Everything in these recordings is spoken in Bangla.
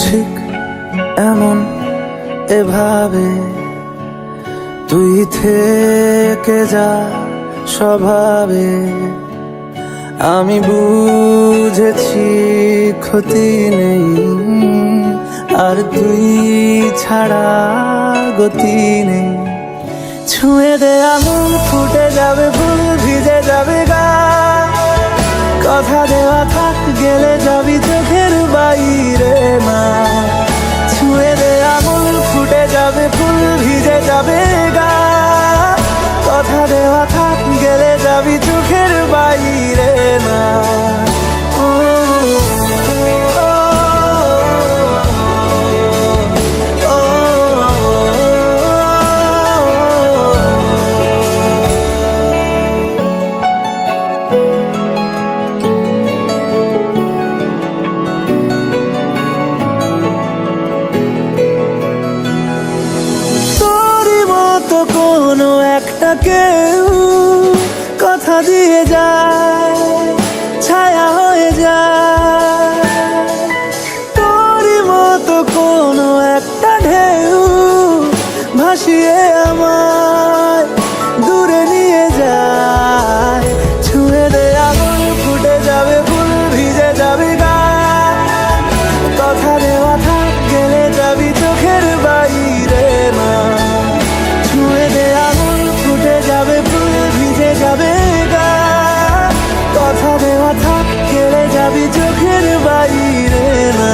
ঠিক এমন এভাবে তুই থেকে যা স্বভাবে। আমি বুঝেছি ক্ষতি নেই, আর তুই ছাড়া গতি নেই। ছুঁয়ে দে আঙুল, ফুটে যাবে ফুল, ভিজে যাবে গা। কথা দেওয়া থাক, গেলে যাবি চোখের বাইরে না। ছুঁয়ে দে আঙুল, ফুটে যাবে ফুল, ভিজে যাবে গা। কথা দেওয়া থাক, গেলে যাবি চোখের বাইরে না। কোনো একটা কেউ কথা দিয়ে যায়, ছায়া হয়ে যায়। তোরই মতো কোনো একটা ঢেউ ভাসিয়ে আমায় দূরে নিয়ে যায়। ছুঁয়ে দে আগুন, ফুটে যাবে ফুল, ভিজে যাবে গা। কথা দেওয়া থাক, গেলে যাবি চোখের বাইরে না। যাবে ফুল, ভিজে যাবে গা। কথা দেওয়া থাক, গেলে যাবি চোখের বাইরে না।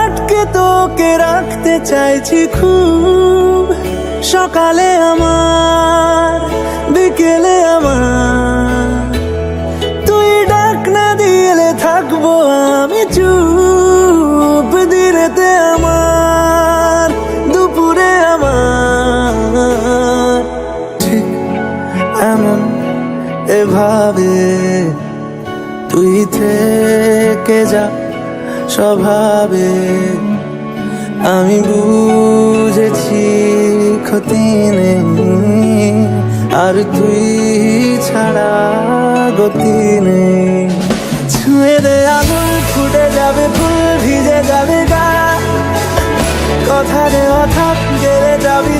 আটকে তোকে রাখতে চাইছি খুব, সকালে আমার, বিকেলে আমার। তুই ডাক না দিলে থাকবো আমি চুপ, দিনেতে আমার, দুপুরে আমার। ঠিক এমন এভাবে তুই থেকে যা স্বভাবে। আমি বুঝেছি ক্ষতি নেই, আর তুই ছাড়া গতি নেই। ছুঁয়ে দে আঙুল, ফুটে যাবে ফুল, ভিজে যাবে গা। কথা দেওয়া থাক, গেলে যাবি